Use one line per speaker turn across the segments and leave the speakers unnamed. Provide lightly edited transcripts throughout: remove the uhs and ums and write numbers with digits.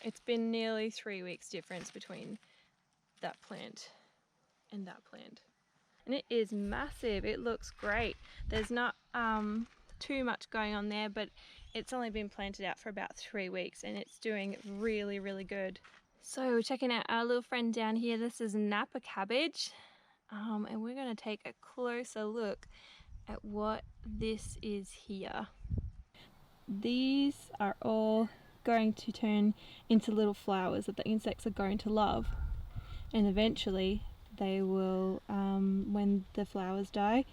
It's been nearly 3 weeks difference between that plant and that plant. And it is massive. It looks great. There's not too much going on there, but it's only been planted out for about 3 weeks and it's doing really, really good. So we're checking out our little friend down here. This is Napa Cabbage. And we're going to take a closer look at what this is here. These are all going to turn into little flowers that the insects are going to love, and eventually they will, when the flowers die,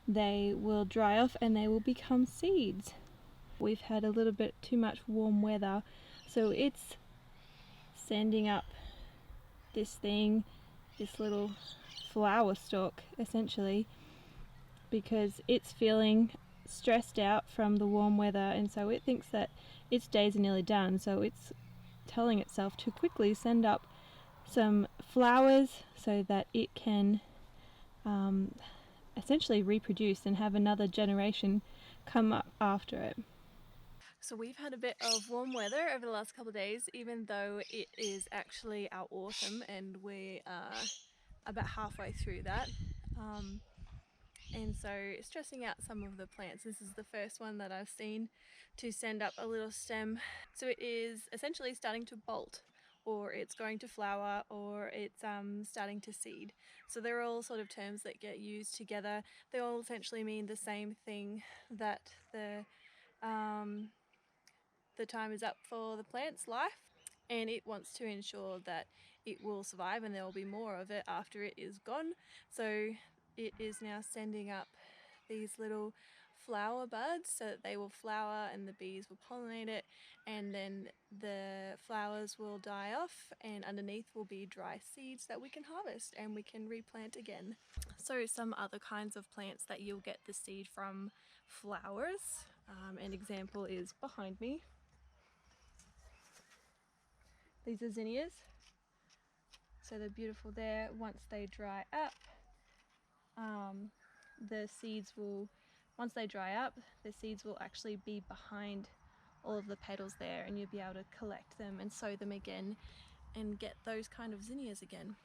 they will dry off and they will become seeds. We've had a little bit too much warm weather, so it's sending up this thing, this little flower stalk essentially, because it's feeling stressed out from the warm weather, and so it thinks that its days are nearly done, so it's telling itself to quickly send up some flowers so that it can essentially reproduce and have another generation come up after it. So we've had a bit of warm weather over the last couple of days, even though it is actually our autumn and we are about halfway through that. And so stressing out some of the plants. This is the first one that I've seen to send up a little stem. So it is essentially starting to bolt, or it's going to flower, or it's starting to seed. So they're all sort of terms that get used together. They all essentially mean the same thing, that the time is up for the plant's life, and it wants to ensure that it will survive and there will be more of it after it is gone. So it is now sending up these little flower buds so that they will flower and the bees will pollinate it, and then the flowers will die off and underneath will be dry seeds that we can harvest and we can replant again. So some other kinds of plants that you'll get the seed from: flowers. An example is behind me. These are zinnias, so they're beautiful there. Once they dry up, the seeds will actually be behind all of the petals there, and you'll be able to collect them and sow them again and get those kind of zinnias again.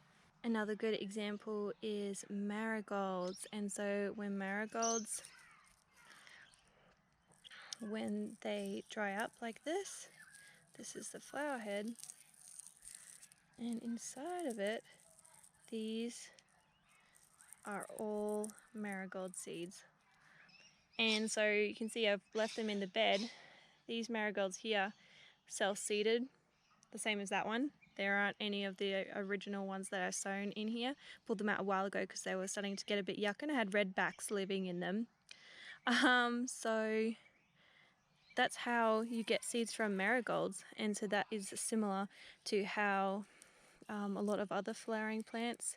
Another good example is marigolds. And so when they dry up like this is the flower head, and inside of it, these are all marigold seeds. And so you can see I've left them in the bed. These marigolds here self-seeded, the same as that one. There aren't any of the original ones that are sown in here. Pulled them out a while ago because they were starting to get a bit yuck and I had redbacks living in them. So that's how you get seeds from marigolds, and so that is similar to how a lot of other flowering plants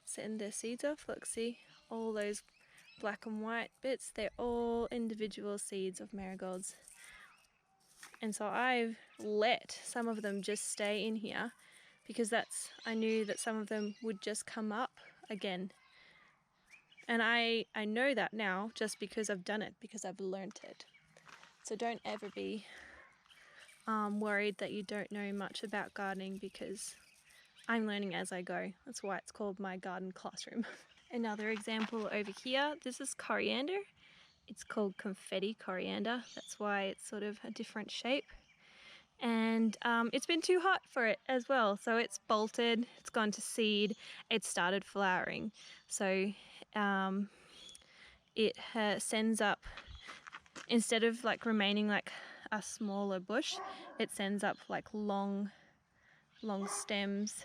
send their seeds off. Look, see all those black and white bits, they're all individual seeds of marigolds. And so I've let some of them just stay in here because I knew that some of them would just come up again. And I know that now just because I've done it, because I've learnt it. So don't ever be worried that you don't know much about gardening, because I'm learning as I go. That's why it's called my garden classroom. Another example over here, this is coriander. It's called confetti coriander. That's why it's sort of a different shape. And it's been too hot for it as well. So it's bolted, it's gone to seed, it's started flowering. So it sends up, instead of like remaining like a smaller bush, it sends up like long stems,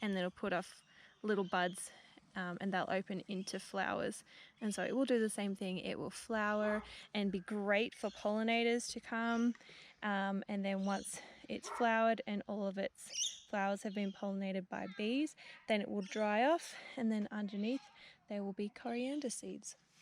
and then it'll put off little buds, and they'll open into flowers. And so it will do the same thing. It will flower and be great for pollinators to come, and then once it's flowered and all of its flowers have been pollinated by bees, then it will dry off, and then underneath there will be coriander seeds.